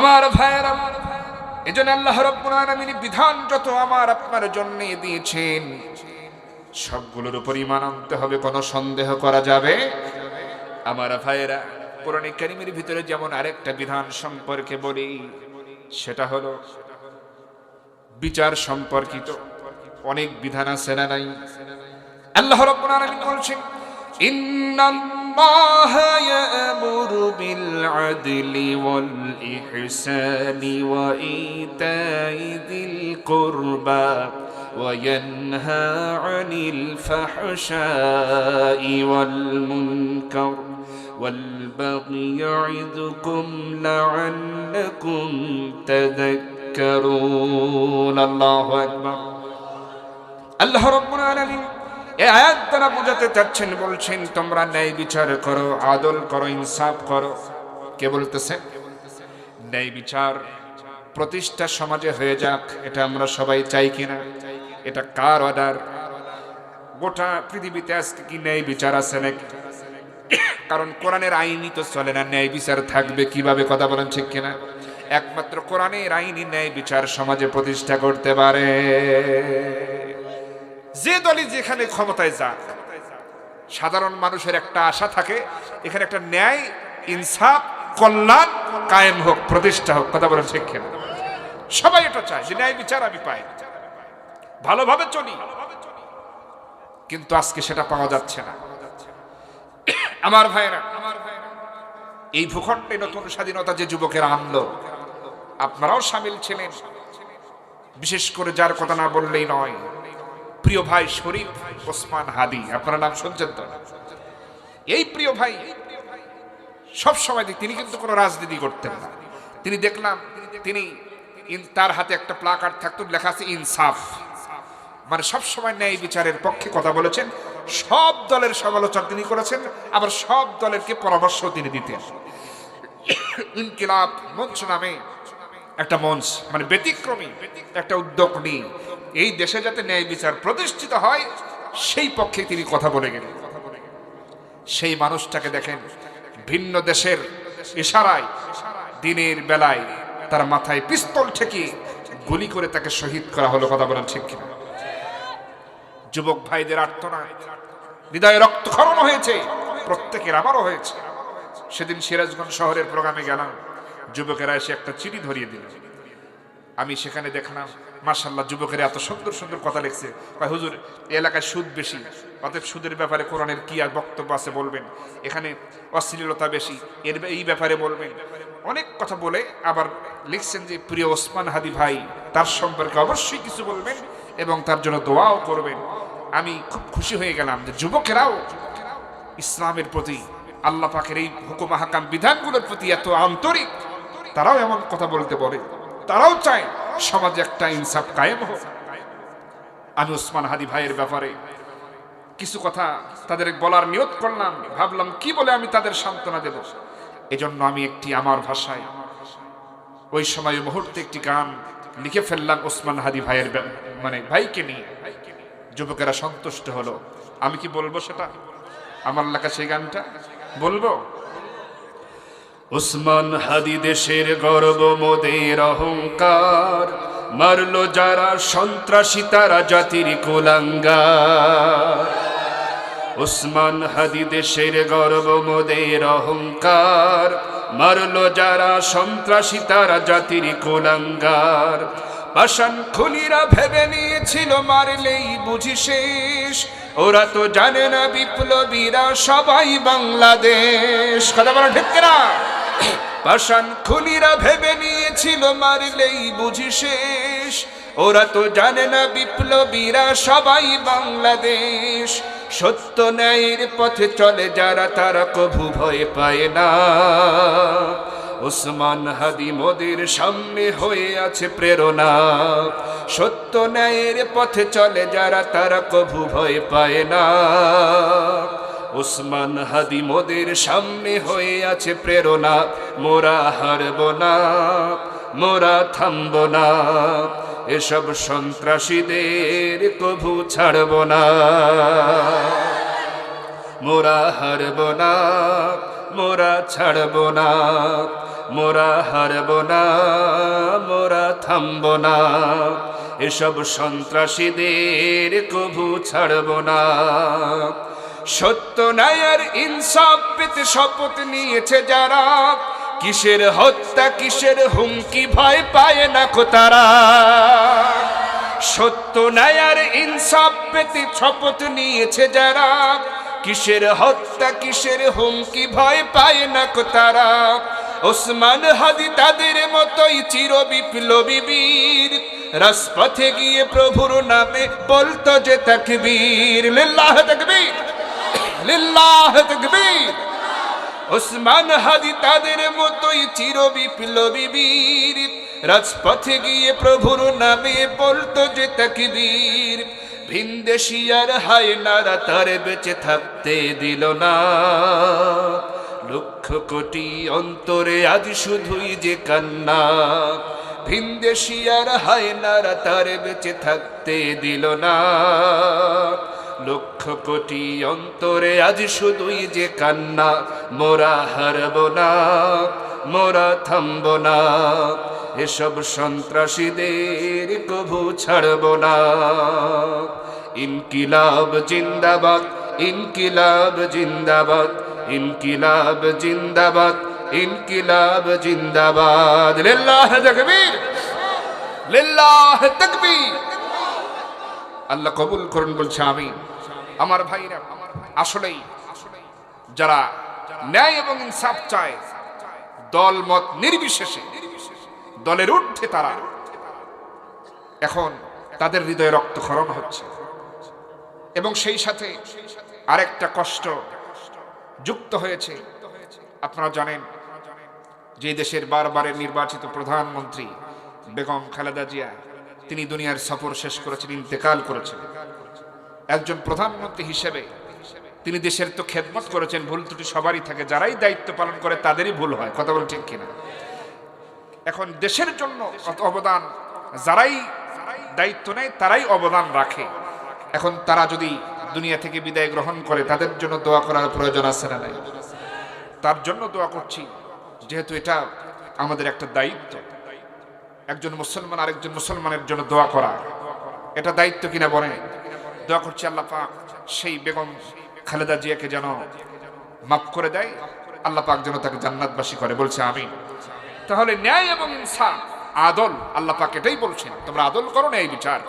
আমার ভাইয়েরা, এজন্য আল্লাহ রাব্বুল আলামিন বিধান যত আমার আপনার জন্য দিয়েছেন সবগুলোর উপর ঈমান আনতে হবে, কোনো সন্দেহ করা যাবে। আমার ভাইয়েরা, কোরআনে কারীমের ভিতরে যেমন আরেকটা বিধান সম্পর্কে বলি, সেটা হলো বিচার সম্পর্কিত অনেক বিধান আছে না নাই? আল্লাহ রাব্বুল আলামিন বলছেন, ইন্নাল্লাহা ইয়া'মুরু বিল আদলি ওয়াল ইহসানি ওয়া ইতাই যিল কুরবা ওয়া ইয়ানহা আনিল ফাহশাই ওয়াল মুনকার ওয়াল বাগই ইয়া'iযুকুম লা'আল্লাকুম তাযাক্কারুন। আল্লাহু আকবার। আল্লাহ রাব্বুল আলামিন এই আয়াত দ্বারা বোঝাতে চাচ্ছেন, বলছেন তোমরা ন্যায় বিচার করো, আদল করো, ইনসাফ করো। কে বলতেছে? ন্যায় বিচার প্রতিষ্ঠা সমাজে হয়ে যাক, এটা আমরা সবাই চাই কিনা? এটা কার অর্ডার? গোটা পৃথিবীতে আজকে কি ন্যায় বিচার আছে নাকি? কারণ কোরআনের আইনই তো চলে না, ন্যায় বিচার থাকবে কিভাবে? কথা বলেন ঠিক কিনা? একমাত্র কোরআনের আইনই ন্যায় বিচার সমাজে প্রতিষ্ঠা করতে পারে। যে দলই যেখানে ক্ষমতায় যাক, সাধারণ মানুষের একটা আশা থাকে এখানে একটা ন্যায়, ইনসাফ, কল্যাণ কায়েম হোক, প্রতিষ্ঠা হোক। কথা বলেন ঠিক কিনা? সবাই এটা চায় যে ন্যায় বিচার আমি পাই, ভালোভাবে চলি, কিন্তু আজকে সেটা পাওয়া যাচ্ছে না। আমার ভাইরা, এই ভূখণ্ডে নতুন স্বাধীনতা যে যুবকেরা আনলো, আপনারাও সামিল ছিলেন। বিশেষ করে যার কথা না বললেই নয়, প্রিয় ভাই শরীফ ওসমান হাদি, আপনার নাম শুনছেন তো? এই প্রিয় ভাই সব সময় তিনি কিন্তু কোনো রাজনীতি করতেন না। তিনি দেখলাম তার হাতে একটা প্লাকার্ড থাকতো, লেখা আছে ইনসাফ, মানে সব সময় ন্যায় বিচারের পক্ষে কথা বলেছেন। সব দলের সমালোচনা তিনি করেছেন, আবার সব দলেরকে পরামর্শ তিনি দিতেন। ইনকিলাব মঞ্চ নামে একটা মঞ্চ, মানে ব্যতিক্রমী একটা উদ্যোগ নিয়ে এই দেশে যাতে ন্যায় বিচার প্রতিষ্ঠিত হয় সেই পক্ষে তিনি কথা বলে গেলেন। সেই মানুষটাকে দেখেন, ভিন্ন দেশের ইশারায় দিনের বেলায় তার মাথায় পিস্তল ঠেকিয়ে গুলি করে তাকে শহীদ করা হলো। কথা বলেন ঠিক কিনা? যুবক ভাইদের আর্তনাদ, হৃদয়ে রক্তক্ষরণ হয়েছে, প্রত্যেকের, আমারও হয়েছে। সেদিন সিরাজগঞ্জ শহরের প্রোগ্রামে গেলাম, যুবকেরা এসে একটা চিঠি ধরিয়ে দিল। আমি সেখানে দেখলাম মাশাআল্লাহ যুবকেরা এত সুন্দর সুন্দর কথা লিখছে। হুজুর, এলাকায় সুদ বেশি, অতএব সুদের ব্যাপারে কোরআনের কি আর বক্তব্য আছে বলবেন, এখানে অশ্লীলতা বেশি, এই ব্যাপারে বলবেন, অনেক কথা বলে আবার লিখছেন যে প্রিয় ওসমান হাদি ভাই, তার সম্পর্কে অবশ্যই কিছু বলবেন এবং তার জন্য দোয়াও করবেন। আমি খুব খুশি হয়ে গেলাম যে যুবকেরাও ইসলামের প্রতি, আল্লাহ পাকের এই হুকুম হাকাম বিধানগুলোর প্রতি এত আন্তরিক, তারাও এমন কথা বলতে বলে, তারাও চায় সমাজে একটা ইনসাফ কায়েম হোক। আমি ওসমান হাদি ভাইয়ের ব্যাপারে কিছু কথা তাদের বলার নিয়ত করলাম, ভাবলাম কি বলে আমি তাদের সান্ত্বনা দেব। এজন্য আমি একটি আমার ভাষায় ওই সময় মুহূর্তে একটি গান লিখে ফেললাম ওসমান হাদি ভাইয়ের, মানে ভাইকে নিয়ে। যুবকেরা সন্তুষ্ট হলো। আমি কি বলবো সেটা? আমার লেখা সেই গানটা বলবো। ওসমান হাদি দেশের গর্ব, মোদের অহংকার, মারলো যারা সন্ত্রাসী তারা জাতির কুলাঙ্গার। ওসমান হাদি দেশের গর্ব, মোদের অহংকার, মারলো যারা সন্ত্রাসী তারা জাতির কুলাঙ্গার। পাষাণ খুনিরা ভেবে নিয়েছিল মারলেই বুঝি শেষ, ওরা তো জানে না বিপ্লবীরা সবাই বাংলাদেশ। কথা বলা ঠিক না? পাষাণ খুনিরা ভেবে নিয়েছিল মারলেই বুঝি শেষ, ওরা তো জানে না বিপ্লবীরা সবাই বাংলাদেশ। সত্য ন্যায়ের পথে চলে যারা তারা কভু ভয় পায় না। ওসমান হাদি মোদের সামনে হয়ে আছে প্রেরণা। সত্য ন্যায়ের পথে চলে যারা তারা কভু ভয় পায় না। ওসমান হাদি মোদের সামনে হয়ে আছে প্রেরণা। মোরা হারব না, মোরা থামব না, এসব সন্ত্রাসীদের কভু ছাড়ব না। মোরা হারব না, মোরা ছাড়ব না, মোরা হারব না, মোরা থামব না, এসব সন্ত্রাসীদের কভু ছাড়ব না। সত্য ন্যায়ের ইনসাফ পেতে শপথ নিয়েছে যারা, কিসের হত্যা কিসের হুমকি ভয় পায় না কো তারা। সত্য ন্যায়ের ইনসাফ পেতে শপথ নিয়েছে যারা, কিসের হত্যা কিসের হুমকি ভয় পায় না কো তারা। ওসমান হাদি তাদের মতোই চির বিপ্লবী বীর, রাজপথে গিয়ে প্রভুর নামে বলতো যে তাকবীর, লিল্লাহ তাকবীর, লিল্লাহ তাকবীর। ওসমান হাদি তাদের মতোই চির বিপ্লবী বীর, রাজপথে গিয়ে প্রভুর নামে বলতো যে তাকবীর। ভিনদেশিয়ার হায়নারা তার বেঁচে থাকতে দিল না, লক্ষ কোটি অন্তরে আজ শুধুই যে কান্না। ভিনদেশিয়ার হায়নারা তার বেঁচে থাকতে দিল না, লক্ষ কোটি অন্তরে আজ শুধুই যে কান্না। মোরা হারব না, মোরা থামব না, এসব সন্ত্রাসীদের কভু ছাড়ব না। ইনকিলাব জিন্দাবাদ, ইনকিলাব জিন্দাবাদ, ইনকিলাব জিন্দাবাদ, ইনকিলাব জিন্দাবাদ, লিল্লাহ তাকবীর, লিল্লাহ তাকবীর। আল্লাহ কবুল করুন বলছে আমিন। আমার ভাইরা, আসলেই যারা ন্যায় এবং ইনসাফ চায়, দল মত নির্বিশেষে, দলের ঊর্ধ্বে তারা, এখন তাদের হৃদয়ে রক্তক্ষরণ হচ্ছে। এবং সেই সাথে আরেকটা কষ্ট যুক্ত হয়েছে। আপনারা জানেন যে দেশের বারবারের নির্বাচিত প্রধানমন্ত্রী বেগম খালেদা জিয়া, তিনি দুনিয়ার সফর শেষ করেছেন, ইন্তেকাল করেছেন। একজন প্রধানমন্ত্রী হিসেবে তিনি দেশের তো খেদমত করেছেন, ভুল ত্রুটি সবারই থাকে, যারাই দায়িত্ব পালন করে তাদেরই ভুল হয়, কথা বলেন ঠিক কিনা? এখন দেশের জন্য অবদান যারাই দায়িত্ব নেয় তারাই অবদান রাখে। এখন তারা যদি দুনিয়া থেকে বিদায় গ্রহণ করে, তাদের জন্য দোয়া করার প্রয়োজন আছে না নাই? তার জন্য দোয়া করছি, যেহেতু এটা আমাদের একটা দায়িত্ব। একজন মুসলমান আরেকজন মুসলমানের জন্য দোয়া করা, এটা দায়িত্ব কিনা বলেন? দোয়া করছি আল্লাহ পাক সেই বেগম খালেদা জিয়াকে যেন মাফ করে দেয়, আল্লাহ পাক যেন তাকে জান্নাতবাসী করে, বলছে আমিন। তাহলে ন্যায় এবং ইনসাফ, আদল, আল্লাহ পাক এটাই বলছেন, তোমরা আদল করো, ন্যায় বিচার।